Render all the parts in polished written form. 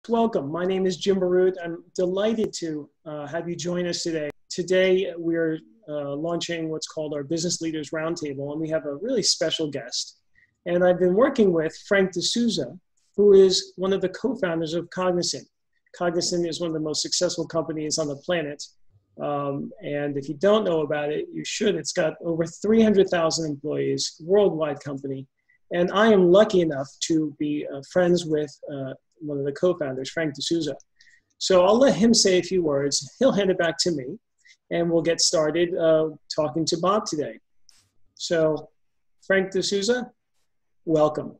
Welcome. My name is Jim Barrood. I'm delighted to have you join us today. Today, we're launching what's called our Business Leaders Roundtable, and we have a really special guest. And I've been working with Frank D'Souza, who is one of the co-founders of Cognizant. Cognizant is one of the most successful companies on the planet. And if you don't know about it, you should. It's got over 300,000 employees, worldwide company. And I am lucky enough to be friends with one of the co-founders, Frank D'Souza. So I'll let him say a few words. He'll hand it back to me, and we'll get started talking to Bob today. So Frank D'Souza, welcome.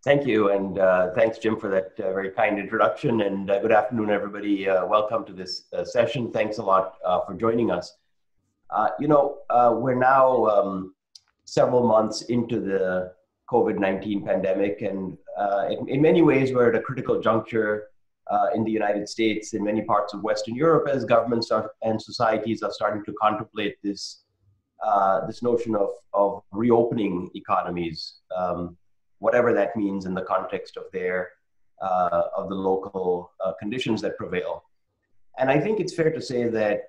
Thank you, and thanks, Jim, for that very kind introduction, and good afternoon, everybody. Welcome to this session. Thanks a lot for joining us. We're now several months into the COVID-19 pandemic, and in many ways, we're at a critical juncture in the United States, in many parts of Western Europe, as governments and societies are starting to contemplate this notion of reopening economies, whatever that means in the context of the local conditions that prevail. And I think it's fair to say that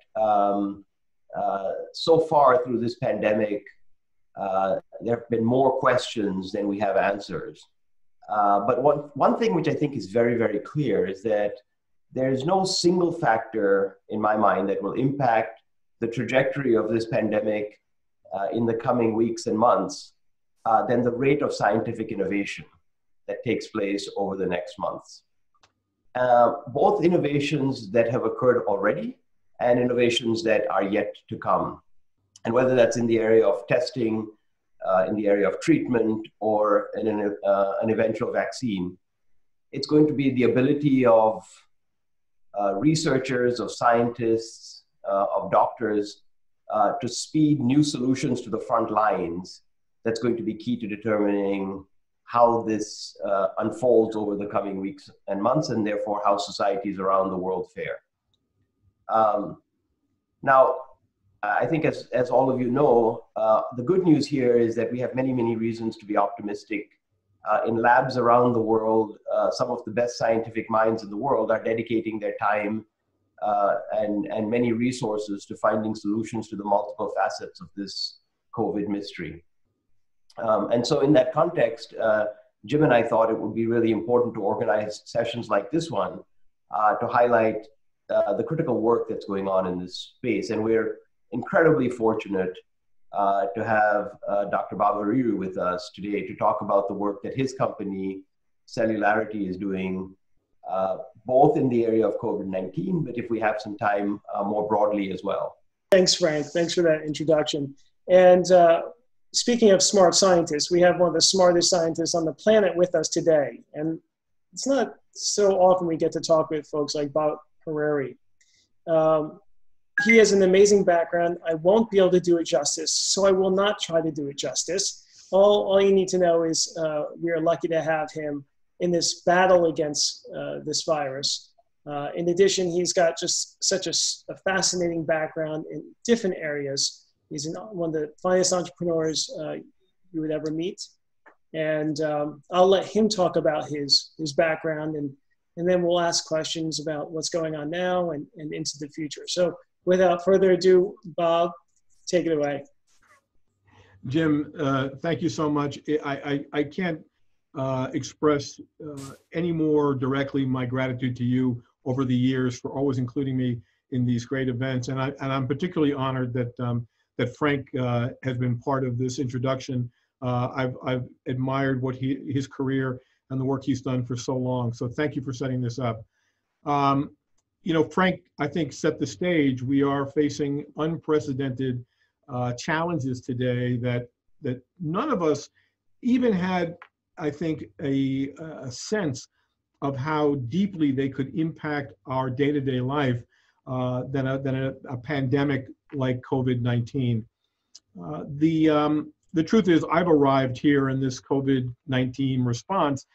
so far through this pandemic, there have been more questions than we have answers. But one thing which I think is very, very clear is that there's no single factor in my mind that will impact the trajectory of this pandemic in the coming weeks and months than the rate of scientific innovation that takes place over the next months. Both innovations that have occurred already and innovations that are yet to come. And whether that's in the area of testing, in the area of treatment, or in an eventual vaccine, it's going to be the ability of researchers, of scientists, of doctors to speed new solutions to the front lines. That's going to be key to determining how this unfolds over the coming weeks and months, and therefore how societies around the world fare. Now, I think as all of you know, the good news here is that we have many, many reasons to be optimistic. In labs around the world, some of the best scientific minds in the world are dedicating their time and many resources to finding solutions to the multiple facets of this COVID mystery. And so in that context, Jim and I thought it would be really important to organize sessions like this one to highlight the critical work that's going on in this space. And we're incredibly fortunate to have Dr. Bob Hariri with us today to talk about the work that his company, Celularity, is doing, both in the area of COVID-19, but if we have some time, more broadly as well. Thanks, Frank. Thanks for that introduction. And speaking of smart scientists, we have one of the smartest scientists on the planet with us today. And it's not so often we get to talk with folks like Bob Hariri. He has an amazing background. I won't be able to do it justice, so I will not try to do it justice. All you need to know is we are lucky to have him in this battle against this virus. In addition, he's got just such a fascinating background in different areas. He's one of the finest entrepreneurs you would ever meet. And I'll let him talk about his background, and then we'll ask questions about what's going on now and into the future. So without further ado, Bob, take it away. Jim, thank you so much. I can't express any more directly my gratitude to you over the years for always including me in these great events. And I'm particularly honored that Frank has been part of this introduction. I've admired his career and the work he's done for so long. So thank you for setting this up. Frank, I think, set the stage. We are facing unprecedented challenges today that none of us even had, I think, a sense of how deeply they could impact our day-to-day life than a pandemic like COVID-19. The truth is, I've arrived here in this COVID-19 response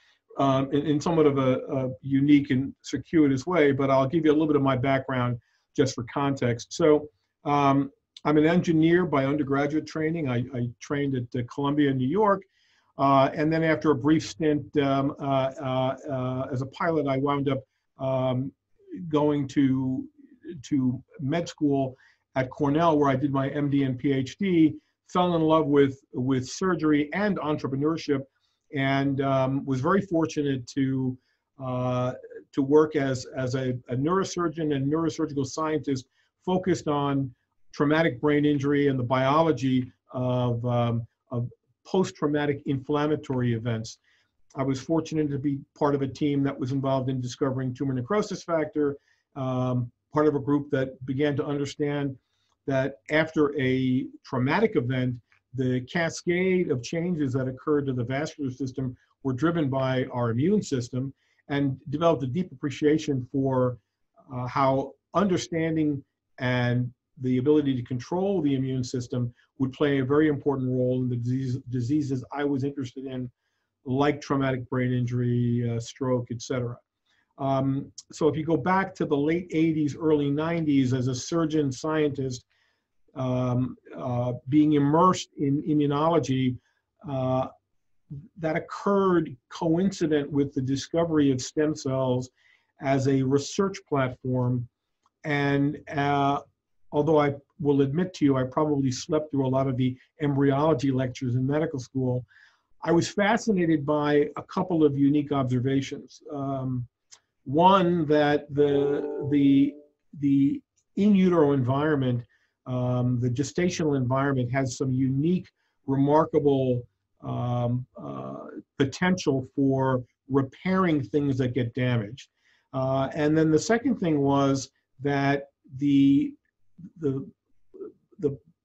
in somewhat of a unique and circuitous way, but I'll give you a little bit of my background just for context. So I'm an engineer by undergraduate training. I trained at Columbia in New York, and then after a brief stint as a pilot, I wound up going to med school at Cornell, where I did my MD and PhD, fell in love with surgery and entrepreneurship, and was very fortunate to work as a neurosurgeon and neurosurgical scientist focused on traumatic brain injury and the biology of post-traumatic inflammatory events. I was fortunate to be part of a team that was involved in discovering tumor necrosis factor, part of a group that began to understand that after a traumatic event, the cascade of changes that occurred to the vascular system were driven by our immune system, and developed a deep appreciation for how understanding and the ability to control the immune system would play a very important role in the diseases I was interested in, like traumatic brain injury, stroke, etc. So if you go back to the late 80s, early 90s as a surgeon scientist, being immersed in immunology, that occurred coincident with the discovery of stem cells as a research platform. And although I will admit to you, I probably slept through a lot of the embryology lectures in medical school, I was fascinated by a couple of unique observations. One, that the in utero environment, the gestational environment, has some unique, remarkable potential for repairing things that get damaged. And then the second thing was that the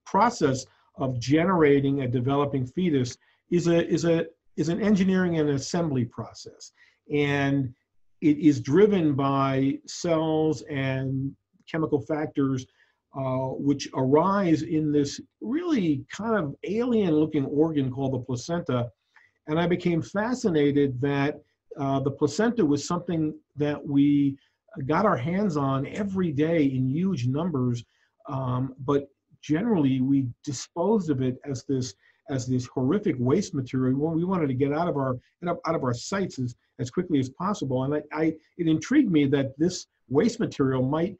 process of generating a developing fetus is an engineering and assembly process, and it is driven by cells and chemical factors which arise in this really kind of alien-looking organ called the placenta. And I became fascinated that the placenta was something that we got our hands on every day in huge numbers, but generally we disposed of it as this horrific waste material when we wanted to get out of our sights as quickly as possible. And it intrigued me that this waste material might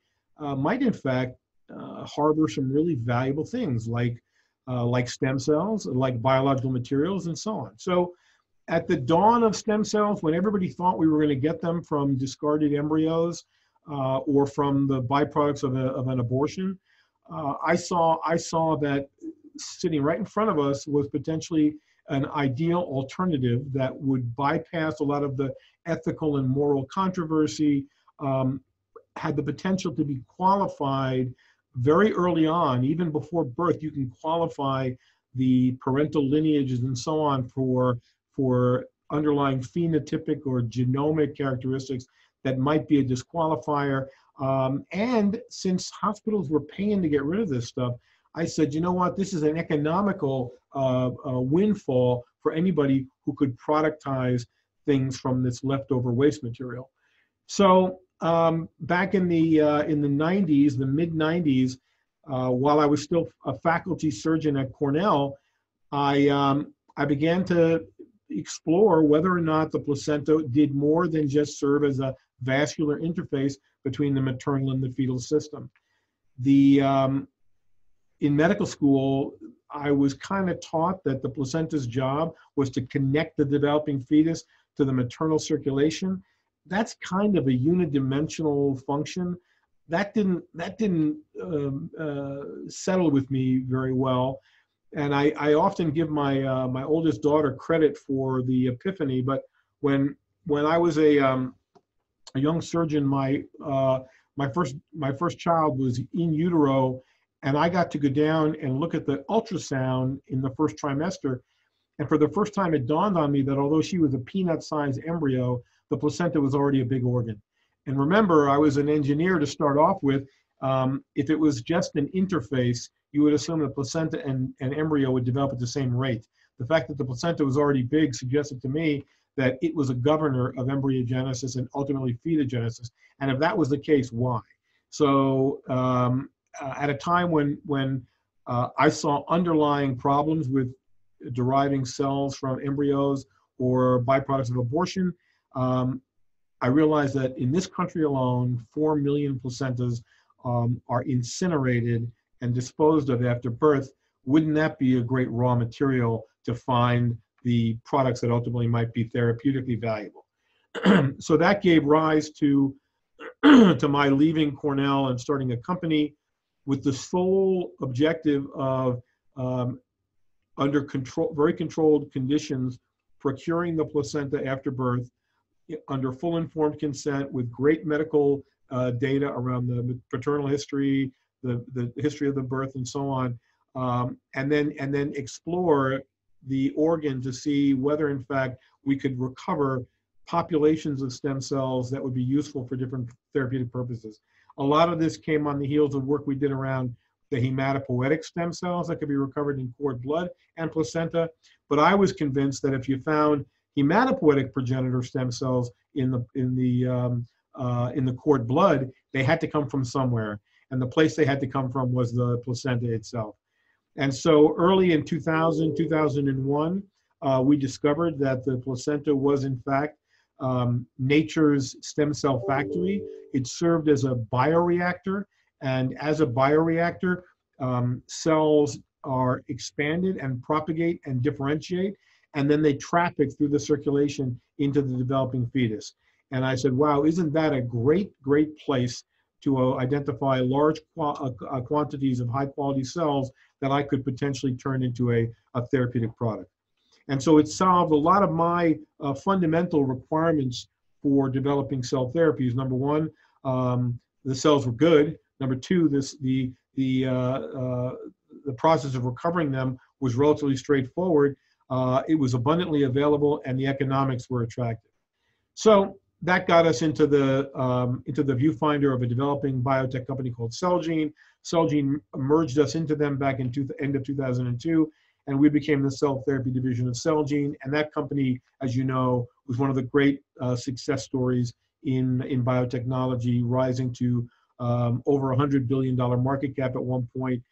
in fact harbor some really valuable things like stem cells, like biological materials, and so on. So at the dawn of stem cells, when everybody thought we were going to get them from discarded embryos or from the byproducts of an abortion, I saw that sitting right in front of us was potentially an ideal alternative that would bypass a lot of the ethical and moral controversy, had the potential to be qualified very early on, even before birth. You can qualify the parental lineages and so on for underlying phenotypic or genomic characteristics that might be a disqualifier. And since hospitals were paying to get rid of this stuff, I said, you know what, this is an economical windfall for anybody who could productize things from this leftover waste material. So back in the 90s, the mid 90s, while I was still a faculty surgeon at Cornell, I began to explore whether or not the placenta did more than just serve as a vascular interface between the maternal and the fetal system. In medical school, I was kind of taught that the placenta's job was to connect the developing fetus to the maternal circulation. That's kind of a unidimensional function. That didn't settle with me very well. And I often give my oldest daughter credit for the epiphany. But when I was a young surgeon, my first child was in utero, and I got to go down and look at the ultrasound in the first trimester. And for the first time, it dawned on me that although she was a peanut-sized embryo, the placenta was already a big organ. And remember, I was an engineer to start off with. If it was just an interface, you would assume the placenta and embryo would develop at the same rate. The fact that the placenta was already big suggested to me that it was a governor of embryogenesis and ultimately fetogenesis. And if that was the case, why? So at a time when I saw underlying problems with deriving cells from embryos or byproducts of abortion, I realized that in this country alone, 4 million placentas are incinerated and disposed of after birth. Wouldn't that be a great raw material to find the products that ultimately might be therapeutically valuable? So that gave rise to my leaving Cornell and starting a company with the sole objective of, under very controlled conditions, procuring the placenta after birth under full informed consent with great medical data around the paternal history, the history of the birth, and so on, and then explore the organ to see whether, in fact, we could recover populations of stem cells that would be useful for different therapeutic purposes. A lot of this came on the heels of work we did around the hematopoietic stem cells that could be recovered in cord blood and placenta. But I was convinced that if you found hematopoietic progenitor stem cells in the cord blood, they had to come from somewhere, and the place they had to come from was the placenta itself. And so early in 2001, we discovered that the placenta was in fact nature's stem cell factory. It served as a bioreactor, and as a bioreactor, cells are expanded and propagate and differentiate, and then they traffic through the circulation into the developing fetus. And I said, wow, isn't that a great place to identify large quantities of high quality cells that I could potentially turn into a therapeutic product. And so it solved a lot of my fundamental requirements for developing cell therapies. Number one, the cells were good. Number two, the process of recovering them was relatively straightforward. It was abundantly available, and the economics were attractive. So that got us into the viewfinder of a developing biotech company called Celgene. Celgene merged us into them back in end of 2002, and we became the cell therapy division of Celgene. And that company, as you know, was one of the great success stories in biotechnology, rising to over $100 billion market cap at one point,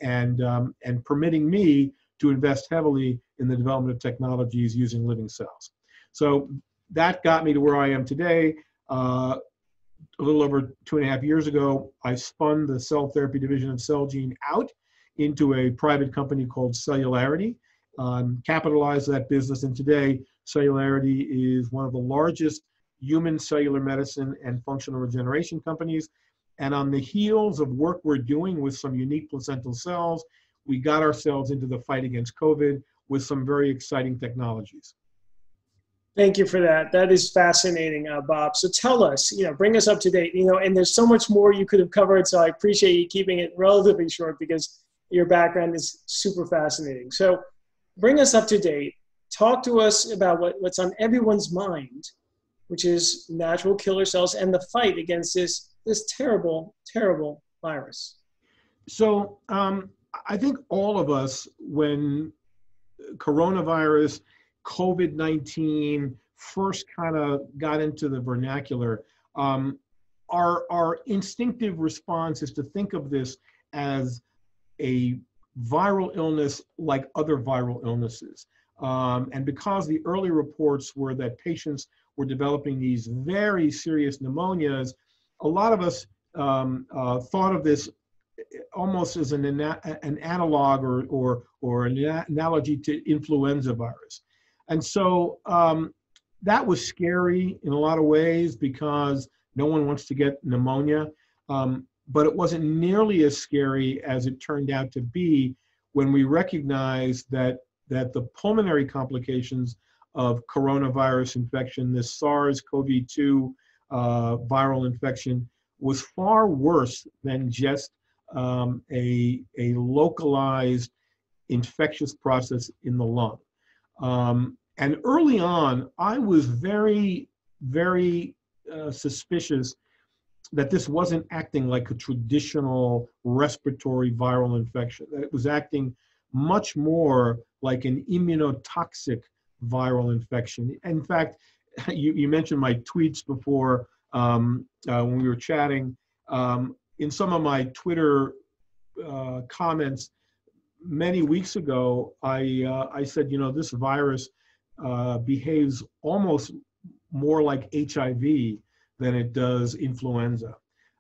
and permitting me to invest heavily in the development of technologies using living cells. So that got me to where I am today. A little over 2.5 years ago, I spun the cell therapy division of Celgene out into a private company called Celularity, capitalized that business, and today Celularity is one of the largest human cellular medicine and functional regeneration companies. And on the heels of work we're doing with some unique placental cells, we got ourselves into the fight against COVID with some very exciting technologies. Thank you for that. That is fascinating, Bob. So tell us, bring us up to date, and there's so much more you could have covered. So I appreciate you keeping it relatively short because your background is super fascinating. So bring us up to date. Talk to us about what's on everyone's mind, which is natural killer cells and the fight against this terrible, terrible virus. So I think all of us, when coronavirus, COVID-19 first kind of got into the vernacular, our instinctive response is to think of this as a viral illness like other viral illnesses. And because the early reports were that patients were developing these very serious pneumonias, a lot of us thought of this almost as an analog or an analogy to influenza virus. And so that was scary in a lot of ways because no one wants to get pneumonia, but it wasn't nearly as scary as it turned out to be when we recognized that the pulmonary complications of coronavirus infection, this SARS-CoV-2 viral infection, was far worse than just a localized infectious process in the lung. And early on, I was very, very suspicious that this wasn't acting like a traditional respiratory viral infection, that it was acting much more like an immunotoxic viral infection. In fact, you mentioned my tweets before when we were chatting. In some of my Twitter comments many weeks ago, I said, this virus behaves almost more like HIV than it does influenza.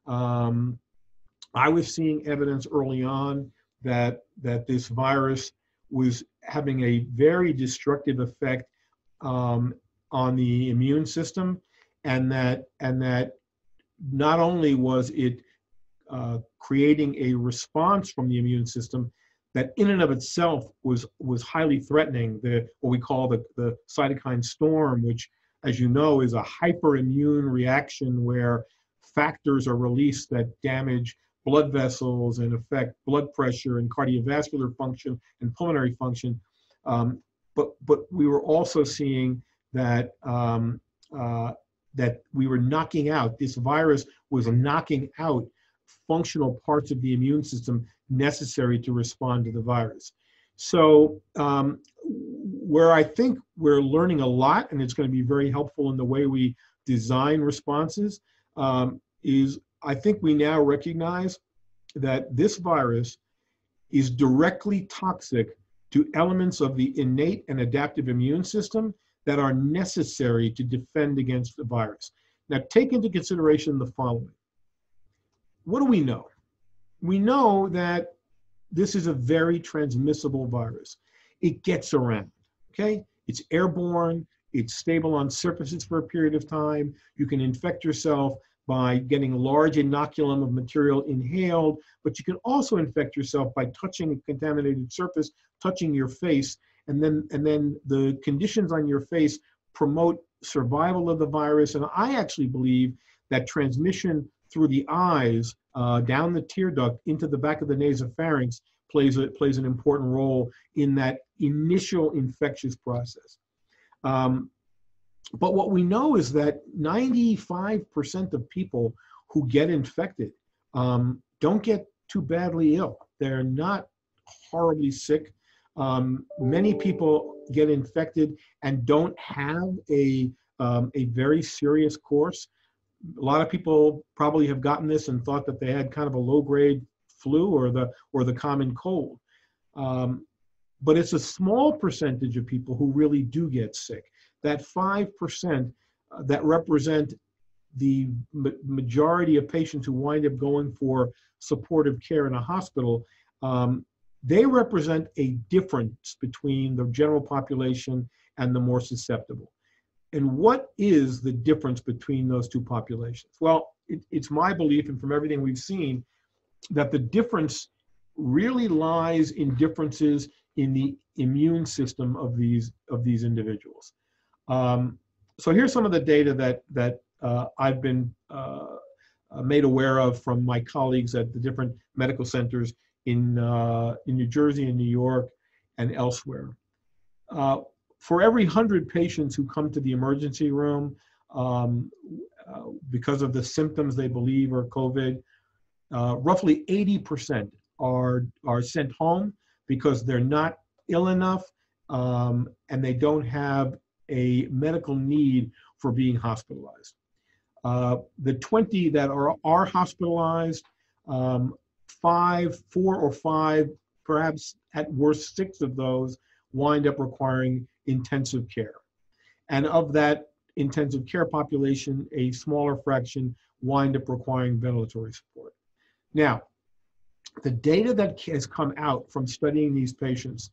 I was seeing evidence early on that this virus was having a very destructive effect on the immune system, and that not only was it creating a response from the immune system that in and of itself was highly threatening, what we call the cytokine storm, which, as you know, is a hyperimmune reaction where factors are released that damage blood vessels and affect blood pressure and cardiovascular function and pulmonary function. But we were also seeing that that we were knocking out, this virus was knocking out functional parts of the immune system necessary to respond to the virus. So where I think we're learning a lot, and it's going to be very helpful in the way we design responses, is I think we now recognize that this virus is directly toxic to elements of the innate and adaptive immune system that are necessary to defend against the virus. Now, take into consideration the following. What do we know? We know that this is a very transmissible virus. It gets around, okay? It's airborne, it's stable on surfaces for a period of time. You can infect yourself by getting a large inoculum of material inhaled, but you can also infect yourself by touching a contaminated surface, touching your face, and then the conditions on your face promote survival of the virus. And I actually believe that transmission through the eyes, down the tear duct into the back of the nasopharynx plays an important role in that initial infectious process. But what we know is that 95% of people who get infected don't get too badly ill. They're not horribly sick. Many people get infected and don't have a very serious course. A lot of people probably have gotten this and thought that they had kind of a low-grade flu or the common cold. But it's a small percentage of people who really do get sick. That 5% that represent the majority of patients who wind up going for supportive care in a hospital, they represent a difference between the general population and the more susceptible. And what is the difference between those two populations? Well, it's my belief, and from everything we've seen, that the difference really lies in differences in the immune system of these individuals. So here's some of the data that I've been made aware of from my colleagues at the different medical centers in New Jersey and New York and elsewhere. For every 100 patients who come to the emergency room because of the symptoms they believe are COVID, roughly 80% are sent home because they're not ill enough and they don't have a medical need for being hospitalized. The 20 that are hospitalized, 4 or 5, perhaps at worst 6 of those wind up requiring intensive care. And of that intensive care population, a smaller fraction wind up requiring ventilatory support. Now, the data that has come out from studying these patients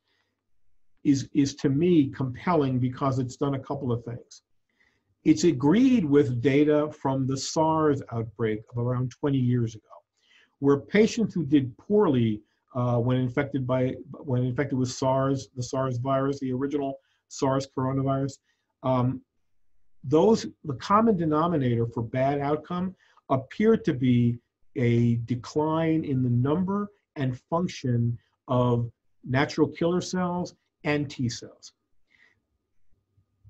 is to me compelling because it's done a couple of things. It's agreed with data from the SARS outbreak of around 20 years ago, where patients who did poorly when infected with SARS, the SARS virus, the original SARS coronavirus, the common denominator for bad outcome appeared to be a decline in the number and function of natural killer cells and T cells.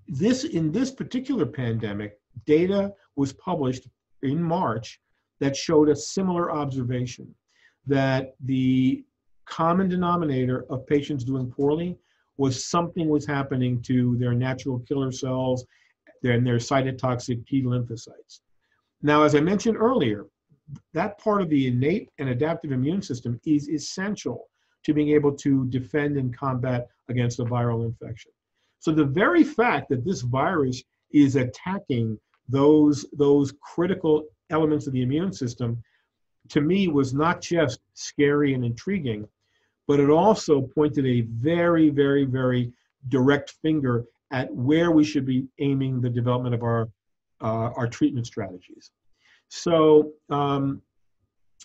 In this particular pandemic, data was published in March that showed a similar observation, that the common denominator of patients doing poorly was something was happening to their natural killer cells and their cytotoxic T lymphocytes. Now, as I mentioned earlier, that part of the innate and adaptive immune system is essential to being able to defend and combat against a viral infection. So the very fact that this virus is attacking those critical elements of the immune system, to me was not just scary and intriguing, but it also pointed a very, very, very direct finger at where we should be aiming the development of our treatment strategies. So,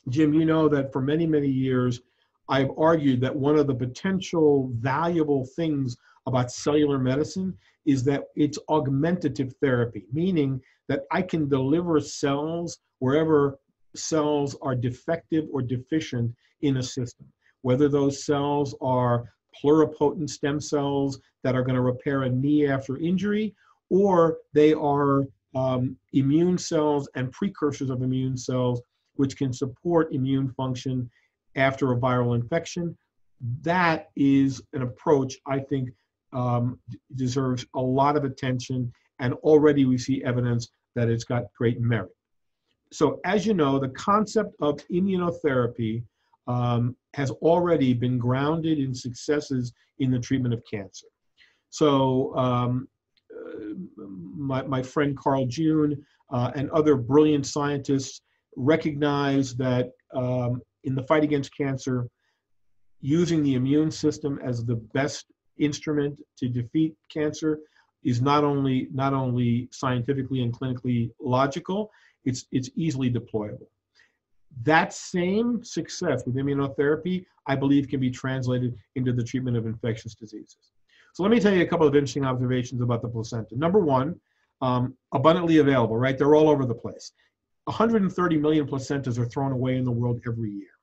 Jim, you know that for many, many years, I've argued that one of the potential valuable things about cellular medicine is that it's augmentative therapy, meaning that I can deliver cells wherever cells are defective or deficient in a system, whether those cells are pluripotent stem cells that are going to repair a knee after injury, or they are immune cells and precursors of immune cells which can support immune function after a viral infection. That is an approach I think deserves a lot of attention, and already we see evidence that it's got great merit. So as you know, the concept of immunotherapy has already been grounded in successes in the treatment of cancer. So my friend Carl June and other brilliant scientists recognize that in the fight against cancer, using the immune system as the best instrument to defeat cancer is not only scientifically and clinically logical, it's easily deployable. That same success with immunotherapy, I believe, can be translated into the treatment of infectious diseases. So let me tell you a couple of interesting observations about the placenta. Number one, abundantly available, right? They're all over the place. 130 million placentas are thrown away in the world every year.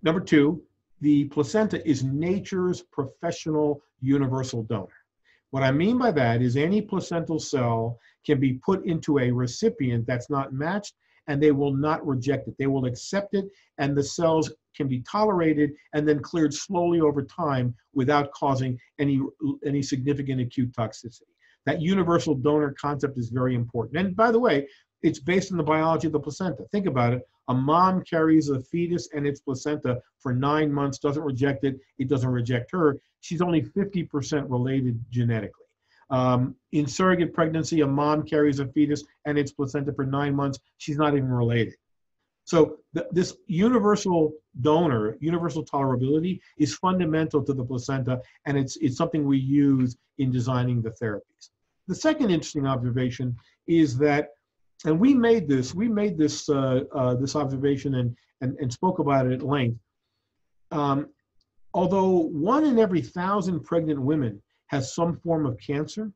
Number two, the placenta is nature's professional universal donor. What I mean by that is any placental cell can be put into a recipient that's not matched, and they will not reject it. They will accept it, and the cells can be tolerated and then cleared slowly over time without causing any significant acute toxicity. That universal donor concept is very important. And by the way, it's based on the biology of the placenta. Think about it. A mom carries a fetus and its placenta for 9 months, doesn't reject it, it doesn't reject her. She's only 50% related genetically. In surrogate pregnancy, a mom carries a fetus and its placenta for 9 months, she's not even related. So this universal donor, universal tolerability is fundamental to the placenta, and it's something we use in designing the therapies. The second interesting observation is that, and we made this observation and spoke about it at length. Although 1 in every 1,000 pregnant women has some form of cancer,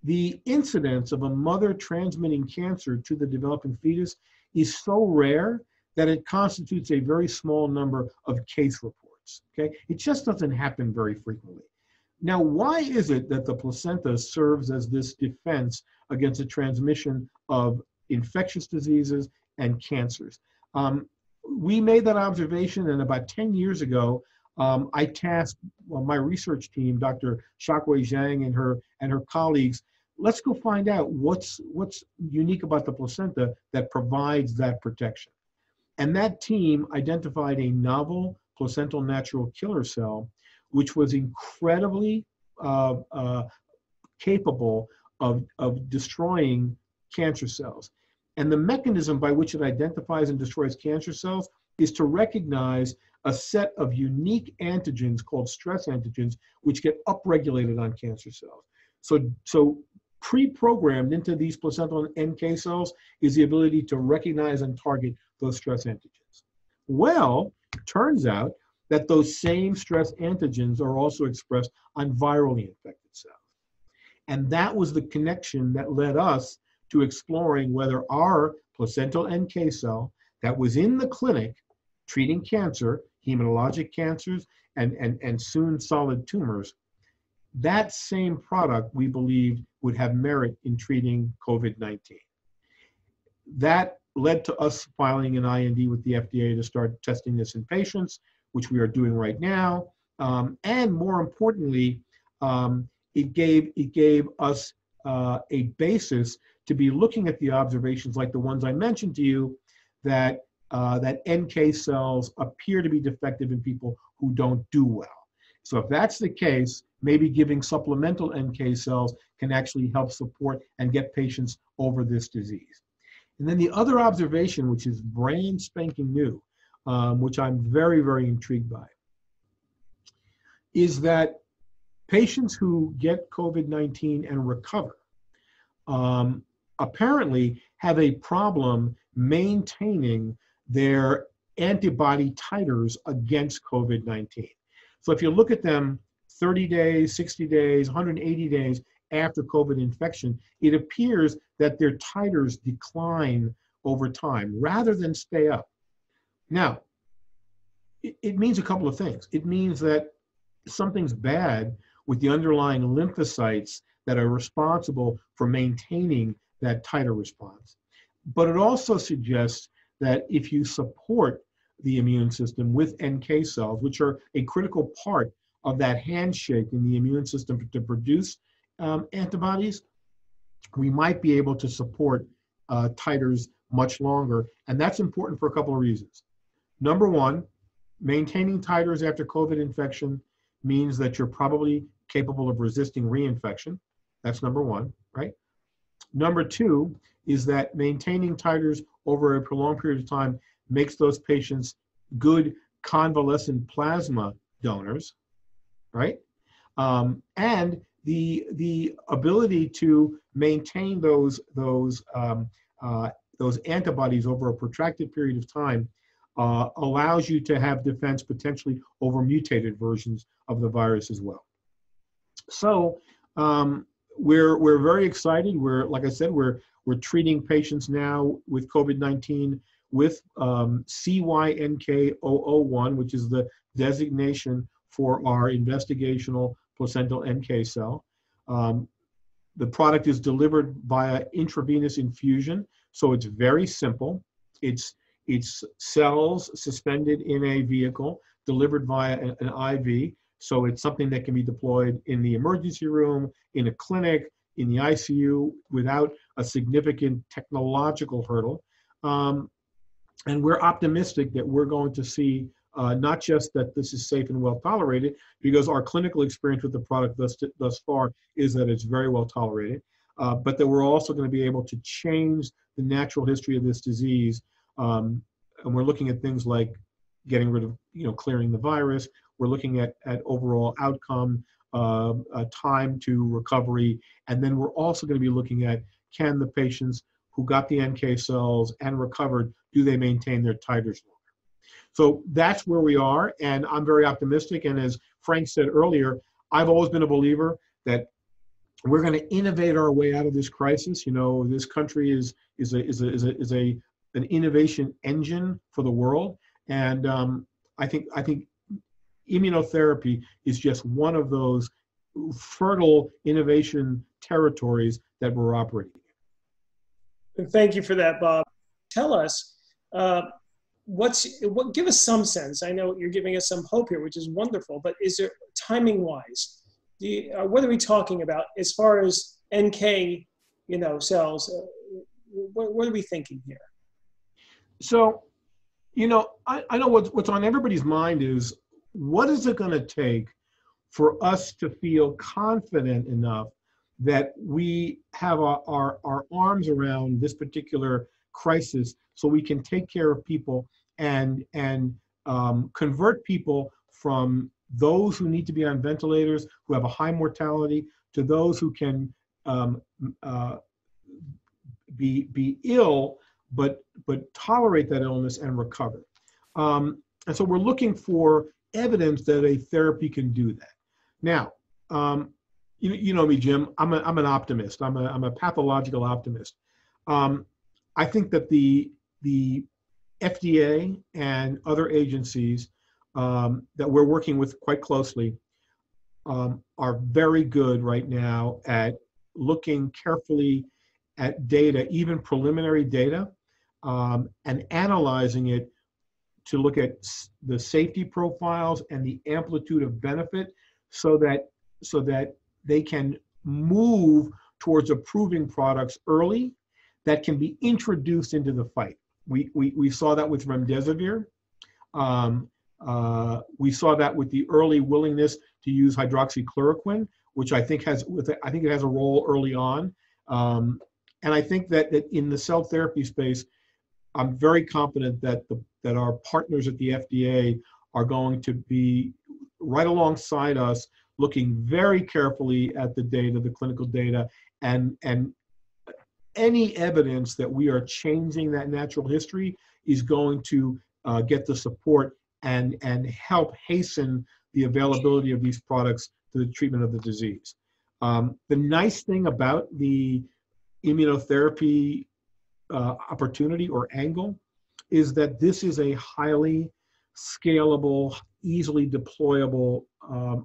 the incidence of a mother transmitting cancer to the developing fetus is so rare that it constitutes a very small number of case reports. Okay, it just doesn't happen very frequently. Now, why is it that the placenta serves as this defense against the transmission of infectious diseases and cancers? We made that observation, and about 10 years ago, I tasked my research team, Dr. Shakwei Zhang and her colleagues, let's go find out what's unique about the placenta that provides that protection. And that team identified a novel placental natural killer cell, which was incredibly capable of destroying cancer cells. And the mechanism by which it identifies and destroys cancer cells is to recognize a set of unique antigens called stress antigens, which get upregulated on cancer cells. So pre-programmed into these placental NK cells is the ability to recognize and target those stress antigens. Well, turns out that those same stress antigens are also expressed on virally infected cells. And that was the connection that led us to exploring whether our placental NK cell that was in the clinic treating cancer, hematologic cancers, and soon solid tumors, that same product we believed would have merit in treating COVID-19. That led to us filing an IND with the FDA to start testing this in patients, which we are doing right now. And more importantly, it gave us a basis to be looking at the observations like the ones I mentioned to you, that NK cells appear to be defective in people who don't do well. So if that's the case, maybe giving supplemental NK cells can actually help support and get patients over this disease. And then the other observation, which is brand spanking new, which I'm very, very intrigued by, is that patients who get COVID-19 and recover apparently have a problem maintaining their antibody titers against COVID-19. So if you look at them 30 days, 60 days, 180 days after COVID infection, it appears that their titers decline over time rather than stay up. Now, it means a couple of things. It means that something's bad with the underlying lymphocytes that are responsible for maintaining that titer response. But it also suggests that if you support the immune system with NK cells, which are a critical part of that handshake in the immune system to produce antibodies, we might be able to support titers much longer. And that's important for a couple of reasons. Number one, maintaining titers after COVID infection means that you're probably capable of resisting reinfection. That's number one, right? Number two is that maintaining titers over a prolonged period of time makes those patients good convalescent plasma donors, right? And the ability to maintain those antibodies over a protracted period of time allows you to have defense potentially over mutated versions of the virus as well. So we're very excited. Like I said, we're treating patients now with COVID-19 with CYNK001, which is the designation for our investigational placental NK cell. The product is delivered via intravenous infusion, so it's very simple. It's cells suspended in a vehicle delivered via an IV. So it's something that can be deployed in the emergency room, in a clinic, in the ICU without a significant technological hurdle. And we're optimistic that we're going to see not just that this is safe and well tolerated, because our clinical experience with the product thus far is that it's very well tolerated, but that we're also going to be able to change the natural history of this disease. And we're looking at things like getting rid of, clearing the virus. We're looking at overall outcome, time to recovery. And then we're also going to be looking at, can the patients who got the NK cells and recovered, do they maintain their titers longer? So that's where we are, and I'm very optimistic. And as Frank said earlier, I've always been a believer that we're going to innovate our way out of this crisis. This country is an innovation engine for the world, and I think immunotherapy is just one of those fertile innovation territories that we're operating in. Thank you for that, Bob. Tell us, give us some sense. I know you're giving us some hope here, which is wonderful, but is there, timing-wise, what are we talking about as far as NK, cells? What are we thinking here? So, I know what's on everybody's mind is, what is it going to take for us to feel confident enough that we have our arms around this particular crisis so we can take care of people and convert people from those who need to be on ventilators, who have a high mortality, to those who can be ill but tolerate that illness and recover. And so we're looking for evidence that a therapy can do that. Now, you know me, Jim. I'm an optimist. I'm a pathological optimist. I think that the FDA and other agencies that we're working with quite closely are very good right now at looking carefully at data, even preliminary data, and analyzing it to look at the safety profiles and the amplitude of benefit, so that they can move towards approving products early that can be introduced into the fight. We saw that with remdesivir. We saw that with the early willingness to use hydroxychloroquine, which I think it has a role early on. And I think that in the cell therapy space, I'm very confident that our partners at the FDA are going to be right alongside us, looking very carefully at the data, the clinical data, and any evidence that we are changing that natural history is going to get the support and help hasten the availability of these products to the treatment of the disease. The nice thing about the immunotherapy opportunity or angle is that this is a highly scalable, easily deployable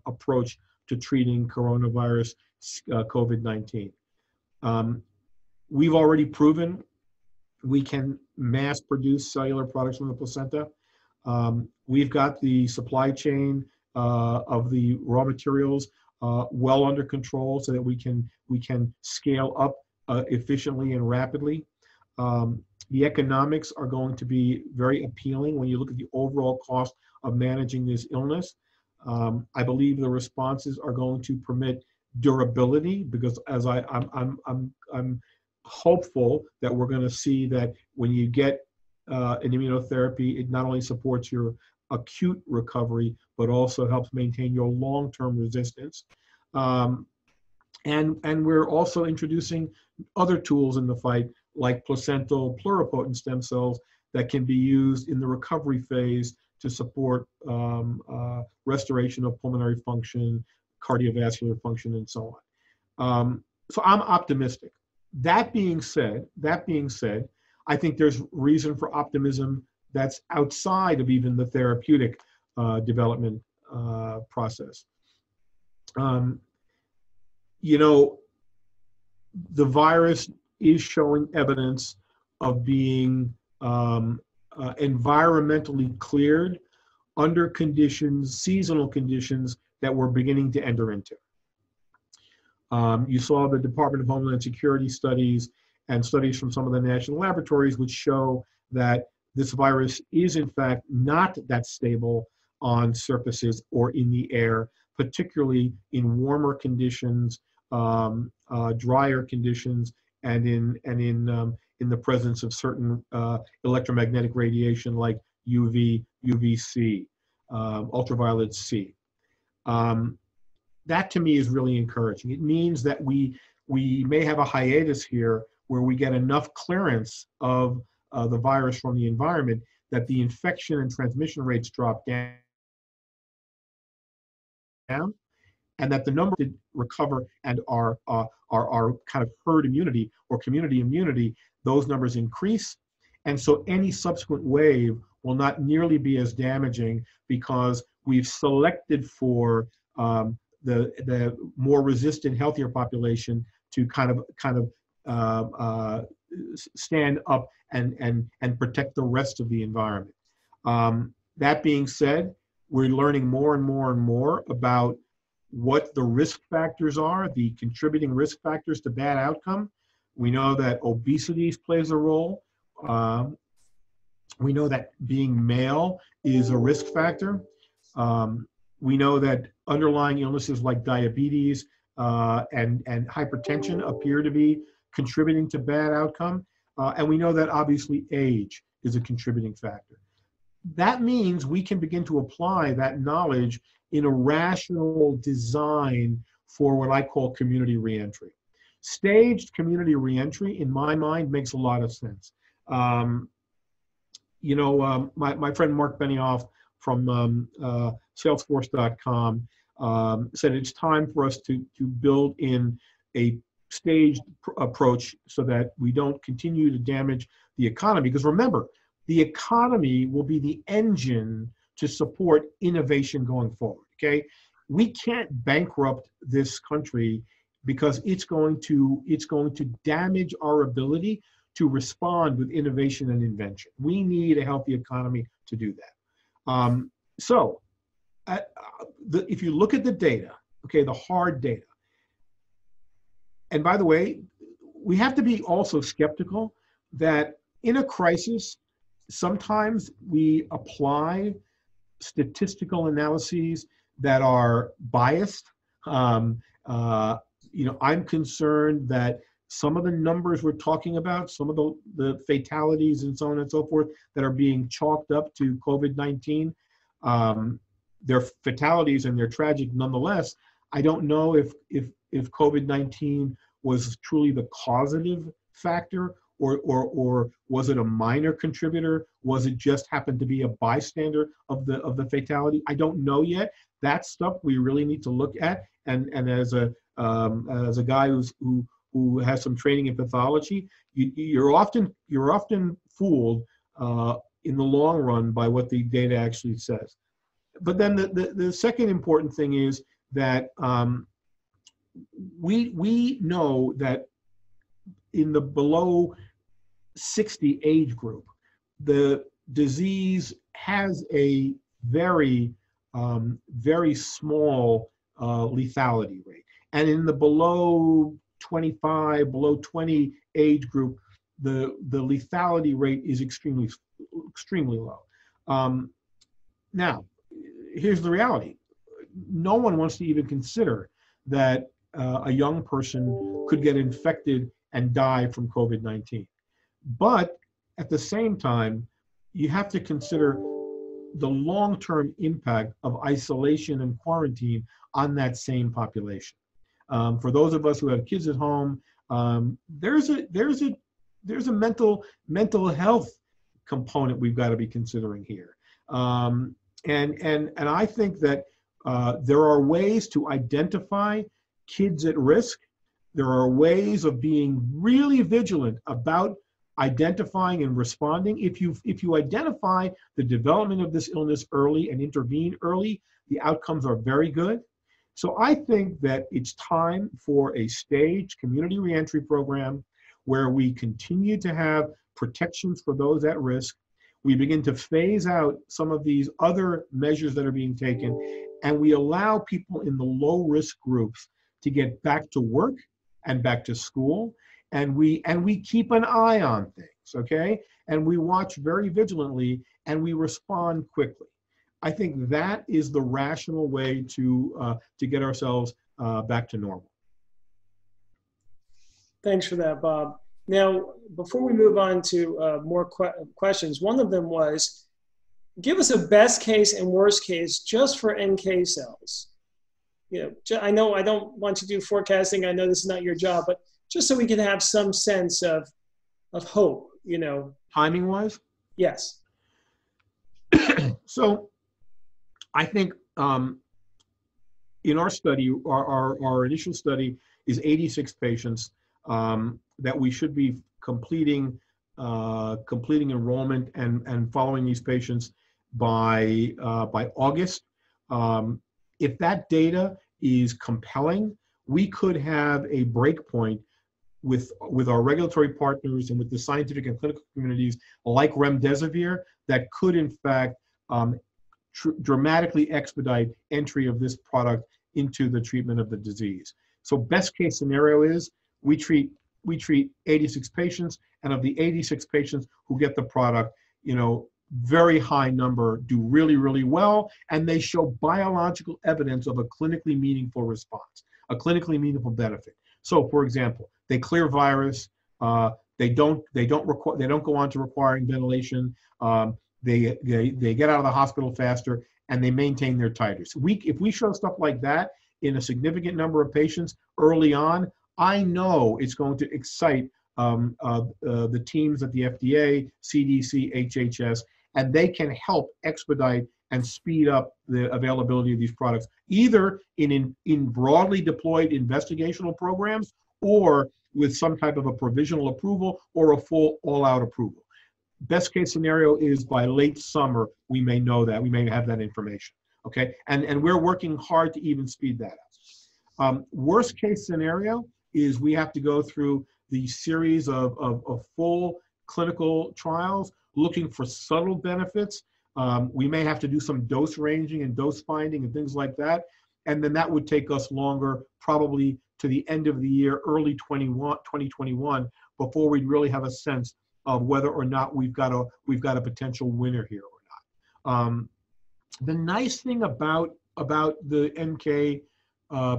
approach to treating coronavirus COVID-19. We've already proven we can mass produce cellular products from the placenta. We've got the supply chain of the raw materials well under control so that we can scale up efficiently and rapidly. The economics are going to be very appealing when you look at the overall cost of managing this illness. I believe the responses are going to permit durability, because as I'm hopeful that we're going to see that when you get an immunotherapy, it not only supports your acute recovery, but also helps maintain your long-term resistance. And we're also introducing other tools in the fight, like placental pluripotent stem cells that can be used in the recovery phase to support restoration of pulmonary function, cardiovascular function, and so on. So I'm optimistic. That being said, I think there's reason for optimism that's outside of even the therapeutic development process. You know, the virus is showing evidence of being environmentally cleared under conditions, seasonal conditions that we're beginning to enter into. You saw the Department of Homeland Security studies and studies from some of the national laboratories which show that this virus is in fact not that stable on surfaces or in the air, particularly in warmer conditions, drier conditions, and in the presence of certain electromagnetic radiation like UV, UVC, ultraviolet C. That to me is really encouraging. It means that we may have a hiatus here where we get enough clearance of the virus from the environment that the infection and transmission rates drop down, and that the number that recover and are kind of herd immunity or community immunity, those numbers increase. And so any subsequent wave will not nearly be as damaging because we've selected for the more resistant, healthier population to kind of stand up and protect the rest of the environment. That being said, we're learning more and more and more about what the risk factors are, the contributing risk factors to bad outcome. We know that obesity plays a role. We know that being male is a risk factor. We know that underlying illnesses like diabetes and hypertension appear to be contributing to bad outcome. And we know that obviously age is a contributing factor. That means we can begin to apply that knowledge in a rational design for what I call community reentry. Staged community reentry, in my mind, makes a lot of sense. You know, my friend Mark Benioff from Salesforce.com said it's time for us to build in a staged approach so that we don't continue to damage the economy. Because remember, the economy will be the engine to support innovation going forward, okay? We can't bankrupt this country because it's going to damage our ability to respond with innovation and invention. We need a healthy economy to do that. If you look at the data, okay, the hard data, and by the way, we have to be also skeptical that in a crisis, sometimes we apply statistical analyses that are biased. You know, I'm concerned that some of the numbers we're talking about, some of the fatalities and so on and so forth that are being chalked up to COVID-19, they're fatalities and they're tragic nonetheless. I don't know if COVID-19 was truly the causative factor, or was it a minor contributor? Was it just happened to be a bystander of the fatality? I don't know yet. That's stuff we really need to look at. And as a guy who has some training in pathology, you're often fooled in the long run by what the data actually says. But then the second important thing is that we know that in the below 60 age group, the disease has a very small lethality rate. And in the below 25, below 20 age group, the lethality rate is extremely low. Now, here's the reality. No one wants to even consider that a young person could get infected and die from COVID-19. But at the same time, you have to consider the long-term impact of isolation and quarantine on that same population. For those of us who have kids at home, there's a mental health component we've got to be considering here. And I think that there are ways to identify kids at risk. There are ways of being really vigilant about identifying and responding. If you identify the development of this illness early and intervene early, the outcomes are very good. So I think that it's time for a staged community reentry program where we continue to have protections for those at risk. We begin to phase out some of these other measures that are being taken, and we allow people in the low risk groups to get back to work and back to school. And we keep an eye on things, okay? And we watch very vigilantly and we respond quickly. I think that is the rational way to get ourselves back to normal. Thanks for that, Bob. Now, before we move on to more questions, one of them was, give us a best case and worst case just for NK cells. You know, I know I don't want to do forecasting. I know this is not your job, but just so we can have some sense of hope, you know. Timing-wise? Yes. So I think in our study, our initial study is 86 patients that we should be completing enrollment and following these patients by August. If that data is compelling, we could have a breakpoint with our regulatory partners and with the scientific and clinical communities like remdesivir that could in fact dramatically expedite entry of this product into the treatment of the disease. So best case scenario is we treat 86 patients, and of the 86 patients who get the product, you know, very high number do really, really well, and they show biological evidence of a clinically meaningful response, a clinically meaningful benefit. So, for example, they clear virus, they don't go on to requiring ventilation, they get out of the hospital faster, and they maintain their titers. If we show stuff like that in a significant number of patients early on, I know it's going to excite the teams at the FDA, CDC, HHS, and they can help expedite and speed up the availability of these products, either in broadly deployed investigational programs or with some type of a provisional approval or a full all-out approval. Best case scenario is by late summer, we may know that, we may have that information, okay? And we're working hard to even speed that up. Worst case scenario is we have to go through the series of full clinical trials looking for subtle benefits. We may have to do some dose ranging and dose finding and things like that. And then that would take us longer, probably to the end of the year, early 2021, before we'd really have a sense of whether or not we've got a potential winner here or not. The nice thing about about the NK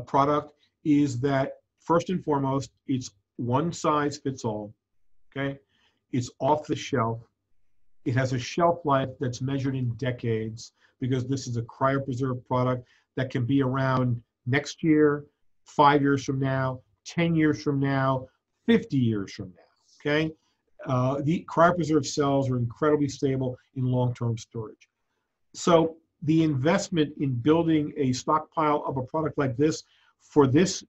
product is that, first and foremost, it's one size fits all, okay? It's off the shelf. It has a shelf life that's measured in decades, because this is a cryopreserved product that can be around next year, 5 years from now, 10 years from now, 50 years from now, okay? The cryopreserved cells are incredibly stable in long-term storage. So the investment in building a stockpile of a product like this for this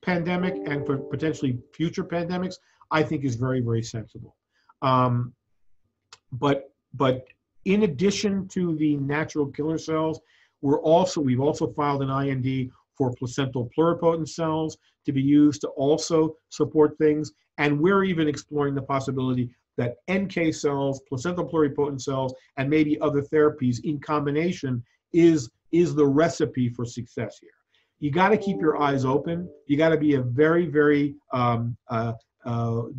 pandemic and for potentially future pandemics, I think is very, very sensible. But in addition to the natural killer cells, we've also filed an IND for placental pluripotent cells to be used to also support things. And we're even exploring the possibility that NK cells, placental pluripotent cells, and maybe other therapies in combination is the recipe for success here. You got to keep your eyes open. You got to be a very, very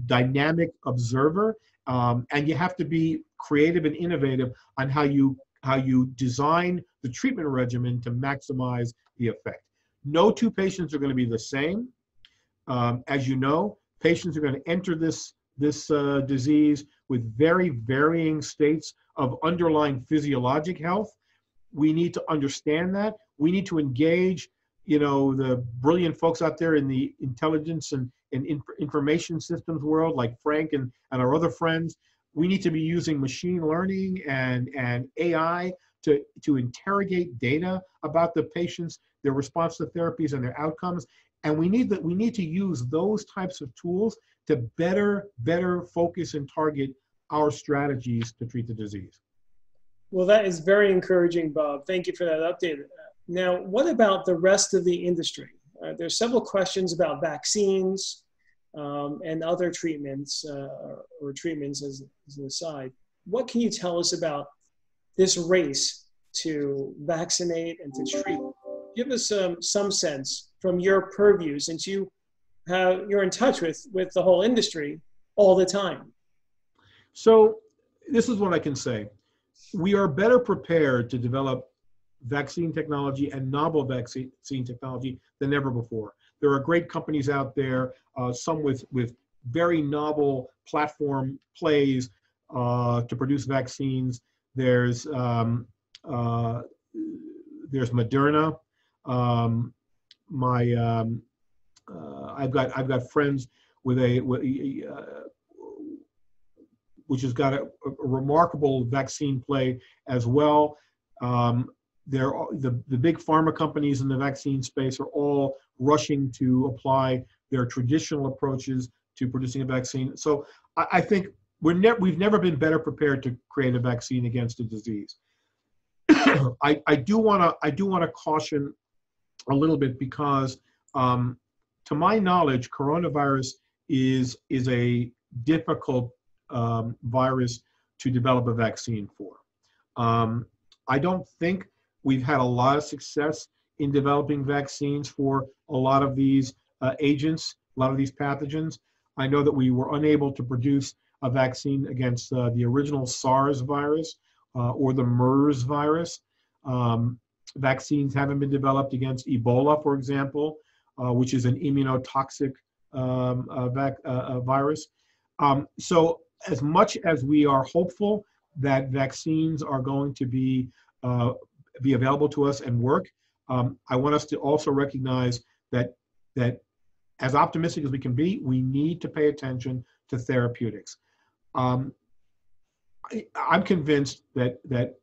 dynamic observer, and you have to be creative and innovative on how you design the treatment regimen to maximize the effect. No two patients are going to be the same. As you know, patients are going to enter this disease with very varying states of underlying physiologic health. We need to understand that. We need to engage, the brilliant folks out there in the intelligence and information systems world, like Frank and our other friends. We need to be using machine learning and AI to interrogate data about the patients, their response to therapies and their outcomes. And we need to use those types of tools to better focus and target our strategies to treat the disease. Well, that is very encouraging, Bob. Thank you for that update. Now, what about the rest of the industry? There's several questions about vaccines and other treatments, or treatments as an aside. What can you tell us about this race to vaccinate and to treat? Give us some sense from your purview, since you're in touch with the whole industry all the time. So this is what I can say. We are better prepared to develop vaccine technology and novel vaccine technology than ever before. There are great companies out there, some with very novel platform plays to produce vaccines. There's Moderna. I've got friends which has got a remarkable vaccine play as well. The big pharma companies in the vaccine space are all rushing to apply their traditional approaches to producing a vaccine. So I think we've never been better prepared to create a vaccine against a disease. I do want to caution a little bit, because to my knowledge, coronavirus is a difficult virus to develop a vaccine for. I don't think we've had a lot of success in developing vaccines for a lot of these agents, a lot of these pathogens. I know that we were unable to produce a vaccine against the original SARS virus or the MERS virus. Vaccines haven't been developed against Ebola, for example, which is an immunotoxic virus. So as much as we are hopeful that vaccines are going to be available to us and work, I want us to also recognize that as optimistic as we can be, we need to pay attention to therapeutics. I'm convinced that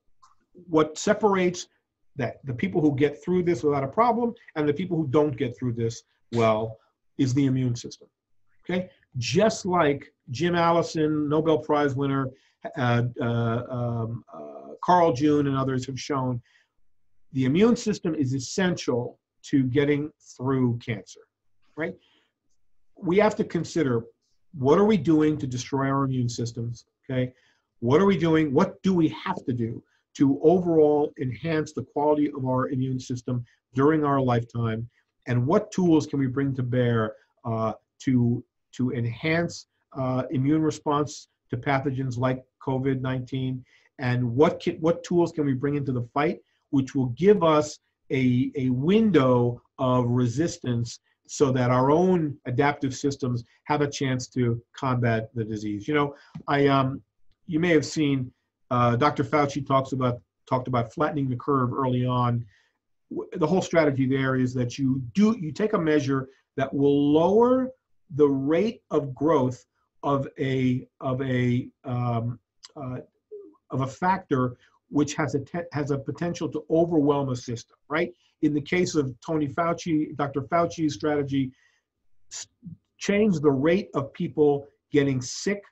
what separates the people who get through this without a problem and the people who don't get through this well is the immune system. Okay, just like Jim Allison, Nobel Prize winner, Carl June, and others have shown, the immune system is essential to getting through cancer. Right? We have to consider, what are we doing to destroy our immune systems? Okay, what are we doing? What do we have to do to overall enhance the quality of our immune system during our lifetime? And what tools can we bring to bear to enhance immune response to pathogens like COVID-19? And what tools can we bring into the fight, which will give us a window of resistance so that our own adaptive systems have a chance to combat the disease. You know, you may have seen Dr. Fauci talked about flattening the curve early on. The whole strategy there is that you take a measure that will lower the rate of growth of a factor which has a potential to overwhelm a system, right? In the case of Dr. Fauci's strategy, change the rate of people getting sick,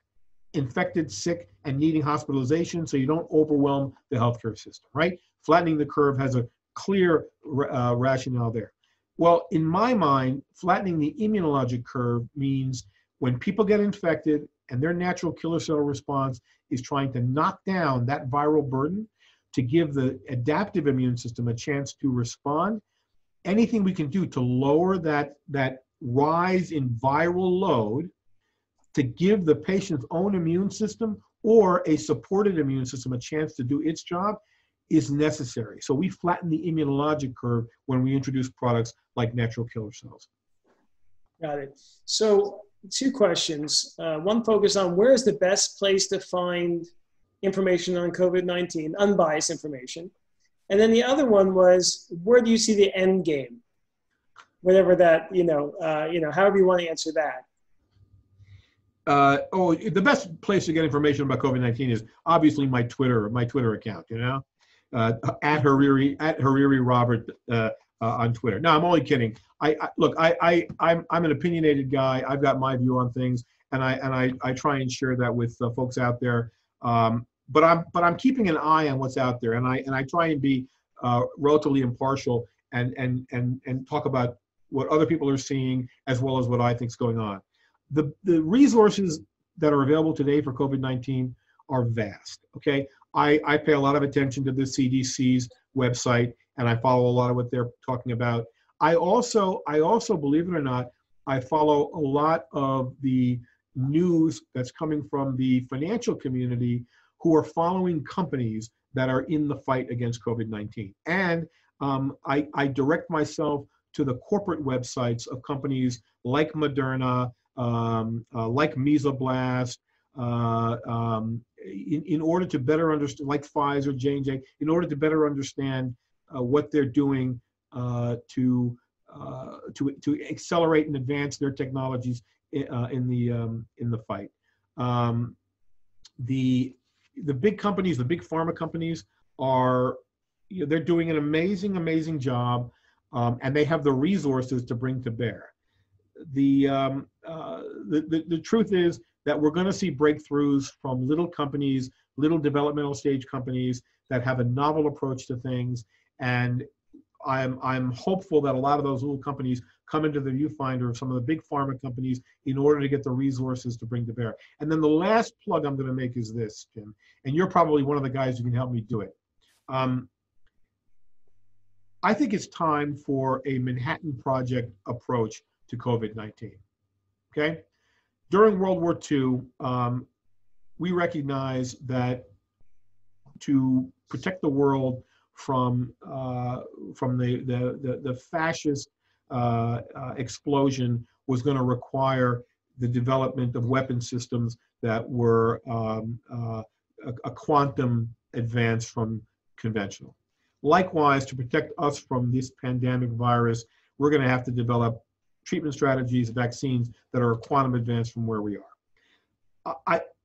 infected, sick, and needing hospitalization so you don't overwhelm the healthcare system, right? Flattening the curve has a clear rationale there. Well, in my mind, flattening the immunologic curve means when people get infected and their natural killer cell response is trying to knock down that viral burden to give the adaptive immune system a chance to respond, anything we can do to lower that rise in viral load to give the patient's own immune system or a supported immune system a chance to do its job is necessary. So we flatten the immunologic curve when we introduce products like natural killer cells. Got it. So 2 questions. One focused on where is the best place to find information on COVID-19, unbiased information. And then the other one was, where do you see the end game? Whatever that, however you want to answer that. The best place to get information about COVID-19 is obviously my Twitter account, at Hariri Robert on Twitter. No, I'm only kidding. I'm an opinionated guy. I've got my view on things, and I try and share that with folks out there. But I'm keeping an eye on what's out there, and I try and be relatively impartial and talk about what other people are seeing as well as what I think is going on. The resources that are available today for COVID-19 are vast. Okay, I pay a lot of attention to the CDC's website, and I follow a lot of what they're talking about. I also, believe it or not, I follow a lot of the news that's coming from the financial community who are following companies that are in the fight against COVID-19. And I direct myself to the corporate websites of companies like Moderna, like Mesoblast, in order to better understand, like Pfizer, J&J, in order to better understand what they're doing to accelerate and advance their technologies in the fight. The big companies, the big pharma companies, they're doing an amazing job, and they have the resources to bring to bear. The truth is that we're going to see breakthroughs from little companies, little developmental stage companies that have a novel approach to things, and I'm hopeful that a lot of those little companies come into the viewfinder of some of the big pharma companies in order to get the resources to bring to bear. And then the last plug I'm going to make is this, Jim, and you're probably one of the guys who can help me do it. I think it's time for a Manhattan Project approach to COVID-19, okay? During World War II, we recognized that to protect the world from the fascist explosion was going to require the development of weapon systems that were a quantum advance from conventional. Likewise, to protect us from this pandemic virus, we're going to have to develop treatment strategies, vaccines that are a quantum advance from where we are.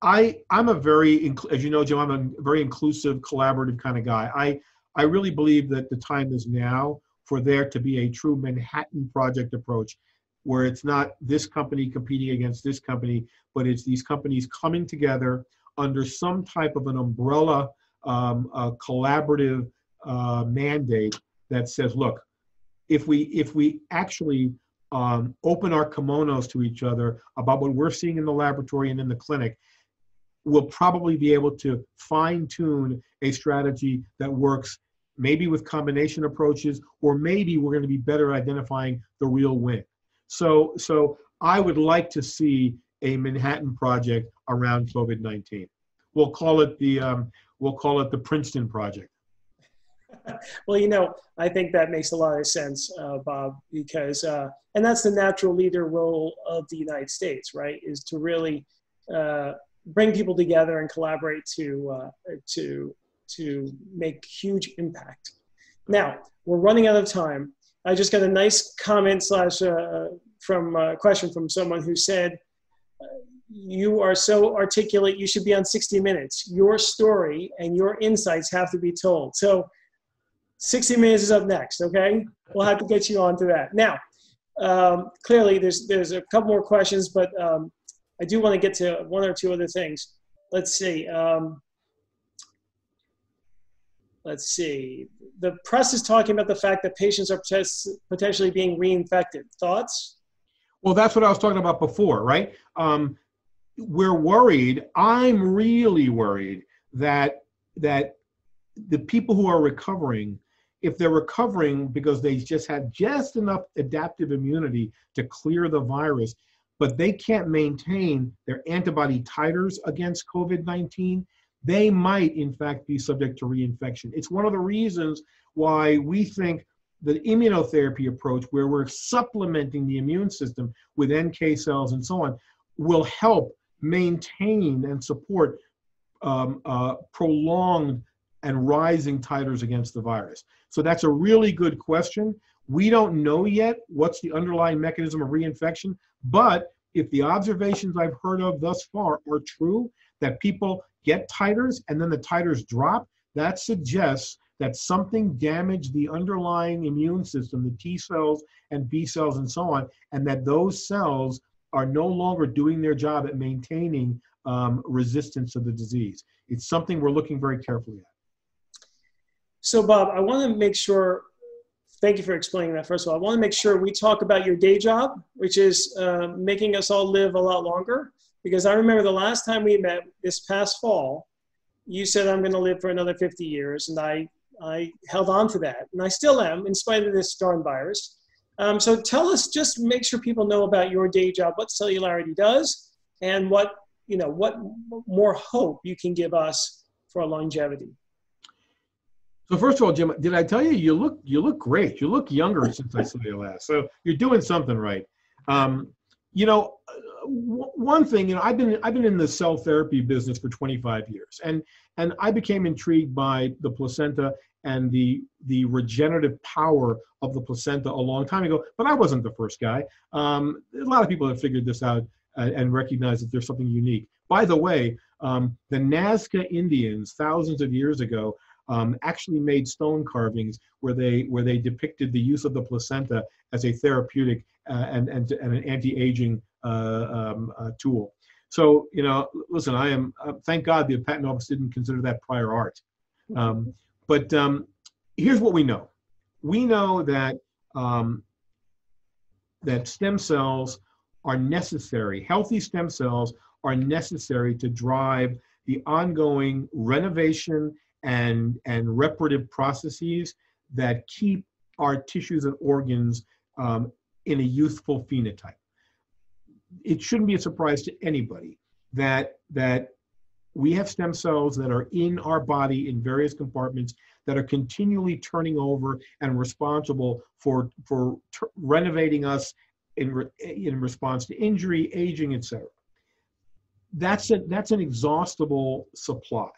I'm a very, as you know, Jim, I'm a very inclusive, collaborative kind of guy. I really believe that the time is now for there to be a true Manhattan Project approach, where it's not this company competing against this company, but it's these companies coming together under some type of an umbrella, collaborative mandate that says, look, if we actually open our kimonos to each other about what we're seeing in the laboratory and in the clinic, we'll probably be able to fine-tune a strategy that works maybe with combination approaches, or maybe we're going to be better at identifying the real win. So I would like to see a Manhattan Project around COVID-19. We'll call it the Princeton Project. Well, you know, I think that makes a lot of sense, Bob, because, and that's the natural leader role of the United States, right? Is to really bring people together and collaborate to make huge impact. Now, we're running out of time. I just got a nice comment from a question from someone who said, you are so articulate, you should be on 60 Minutes. Your story and your insights have to be told. So 60 Minutes is up next, okay? We'll have to get you onto that. Now, clearly there's a couple more questions, but I do want to get to one or two other things. Let's see. The press is talking about the fact that patients are potentially being reinfected. Thoughts? Well, that's what I was talking about before, right? We're worried. I'm really worried that the people who are recovering, if they're recovering because they just had just enough adaptive immunity to clear the virus, but they can't maintain their antibody titers against COVID-19, they might, in fact, be subject to reinfection. It's one of the reasons why we think the immunotherapy approach, where we're supplementing the immune system with NK cells and so on, will help maintain and support prolonged and rising titers against the virus. So that's a really good question. We don't know yet what's the underlying mechanism of reinfection, but if the observations I've heard of thus far are true, that people get titers and then the titers drop, that suggests that something damaged the underlying immune system, the T cells and B cells and so on, and that those cells are no longer doing their job at maintaining resistance to the disease. It's something we're looking very carefully at. So Bob, I want to make sure, thank you for explaining that. First of all, I want to make sure we talk about your day job, which is making us all live a lot longer. Because I remember the last time we met this past fall, you said I'm going to live for another 50 years, and I held on to that, and I still am, in spite of this darn virus. So tell us, just make sure people know about your day job, what Celularity does, and what more hope you can give us for longevity. So first of all, Jim, did I tell you you look great? You look younger since I saw you last. So you're doing something right. You know, one thing, you know, I've been in the cell therapy business for 25 years, and I became intrigued by the placenta and the regenerative power of the placenta a long time ago. But I wasn't the first guy. A lot of people have figured this out and recognized that there's something unique. By the way, the Nazca Indians thousands of years ago actually made stone carvings where they depicted the use of the placenta as a therapeutic and an anti-aging tool. So, you know, listen, I am, thank God the patent office didn't consider that prior art. But here's what we know. We know that that stem cells are necessary. Healthy stem cells are necessary to drive the ongoing renovation and reparative processes that keep our tissues and organs in a youthful phenotype. It shouldn't be a surprise to anybody that we have stem cells that are in our body in various compartments that are continually turning over and responsible for renovating us in response to injury, aging, etc. That's an exhaustible supply.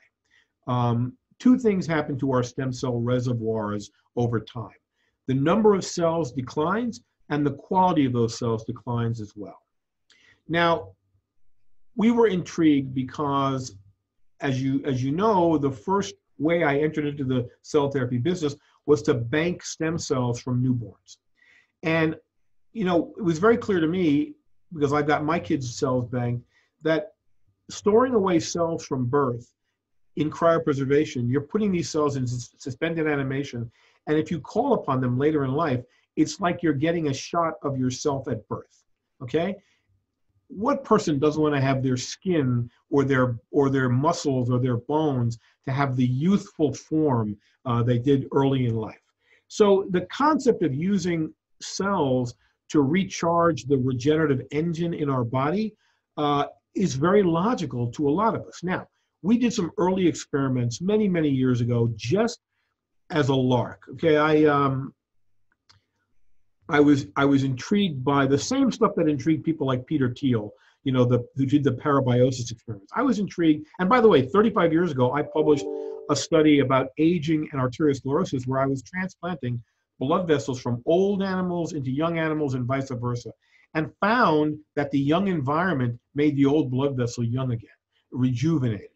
Two things happen to our stem cell reservoirs over time. The number of cells declines, and the quality of those cells declines as well. Now, we were intrigued because, as you know, the first way I entered into the cell therapy business was to bank stem cells from newborns. And, you know, it was very clear to me, because I've got my kids' cells banked, that storing away cells from birth in cryopreservation, you're putting these cells in suspended animation, and if you call upon them later in life, it's like you're getting a shot of yourself at birth, okay? What person doesn't want to have their skin or their muscles or their bones to have the youthful form they did early in life? So the concept of using cells to recharge the regenerative engine in our body is very logical to a lot of us. Now, we did some early experiments many, many years ago, just as a lark. Okay, I was intrigued by the same stuff that intrigued people like Peter Thiel, you know, who did the parabiosis experiments. I was intrigued, and by the way, 35 years ago, I published a study about aging and arteriosclerosis where I was transplanting blood vessels from old animals into young animals and vice versa, and found that the young environment made the old blood vessel young again, rejuvenated it.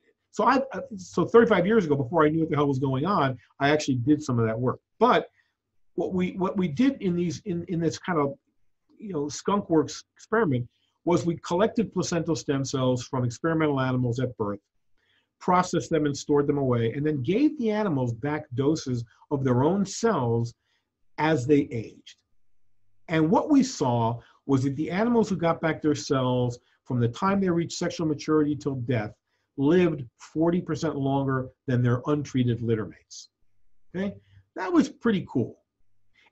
So 35 years ago, before I knew what the hell was going on, I actually did some of that work. But what we did in this kind of, you know, skunk works experiment was we collected placental stem cells from experimental animals at birth, processed them and stored them away, and then gave the animals back doses of their own cells as they aged. And what we saw was that the animals who got back their cells from the time they reached sexual maturity till death lived 40% longer than their untreated litter mates. Okay, that was pretty cool.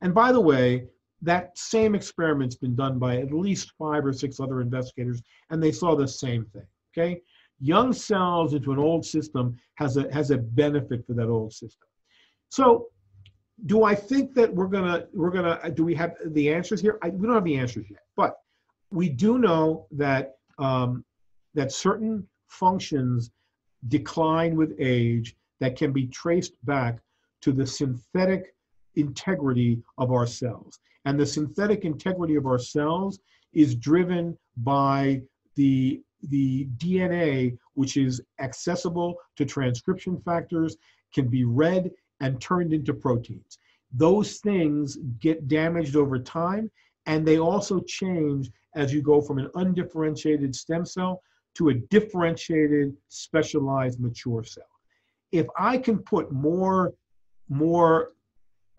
And by the way, that same experiment's been done by at least 5 or 6 other investigators, and they saw the same thing. Okay, young cells into an old system has a benefit for that old system. So, do I think that do we have the answers here? We don't have the answers yet, but we do know that that certain functions decline with age that can be traced back to the synthetic integrity of our cells. And the synthetic integrity of our cells is driven by the DNA, which is accessible to transcription factors, can be read and turned into proteins. Those things get damaged over time, and they also change as you go from an undifferentiated stem cell to a differentiated, specialized, mature cell. If I can put more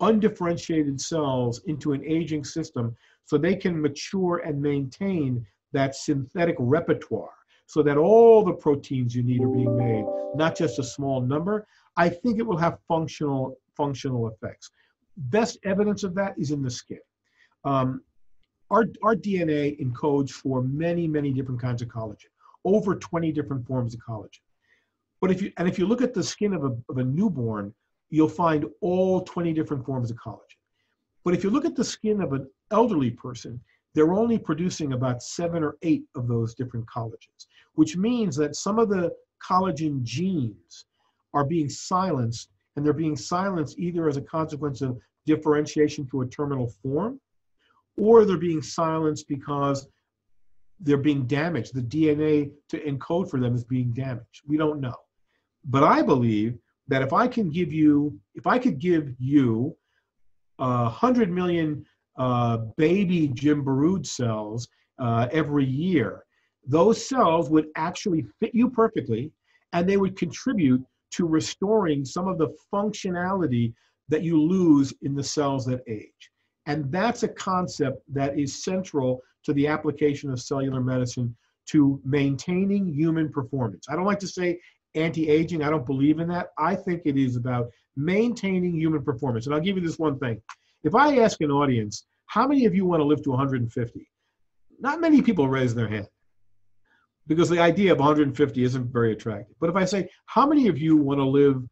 undifferentiated cells into an aging system so they can mature and maintain that synthetic repertoire so that all the proteins you need are being made, not just a small number, I think it will have functional effects. Best evidence of that is in the skin. Our DNA encodes for many, many different kinds of collagen, over 20 different forms of collagen. But if you look at the skin of a newborn, you'll find all 20 different forms of collagen. But if you look at the skin of an elderly person, they're only producing about 7 or 8 of those different collagens, which means that some of the collagen genes are being silenced, and they're being silenced either as a consequence of differentiation to a terminal form, or they're being silenced because they're being damaged. The DNA to encode for them is being damaged. We don't know. But I believe that if I could give you 100 million baby Jim Barrood cells every year, those cells would actually fit you perfectly, and they would contribute to restoring some of the functionality that you lose in the cells that age. And that's a concept that is central to the application of cellular medicine to maintaining human performance. I don't like to say anti-aging. I don't believe in that. I think it is about maintaining human performance. And I'll give you this one thing. If I ask an audience, how many of you want to live to 150? Not many people raise their hand, because the idea of 150 isn't very attractive. But if I say, how many of you want to live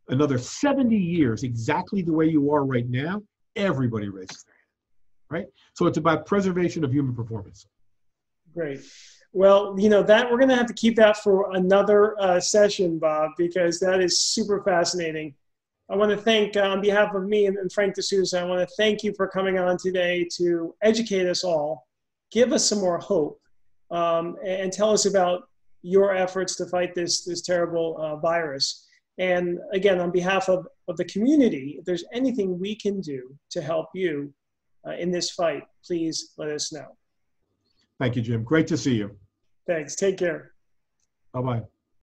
another 70 years exactly the way you are right now, everybody raises their hand, right? So it's about preservation of human performance. Great. Well, you know, that we're going to have to keep that for another session, Bob, because that is super fascinating. I want to thank, on behalf of me and Frank D'Souza, I want to thank you for coming on today to educate us all, give us some more hope, and tell us about your efforts to fight this terrible virus. And again, on behalf of the community, if there's anything we can do to help you in this fight, please let us know. Thank you, Jim. Great to see you. Thanks. Take care. Bye-bye.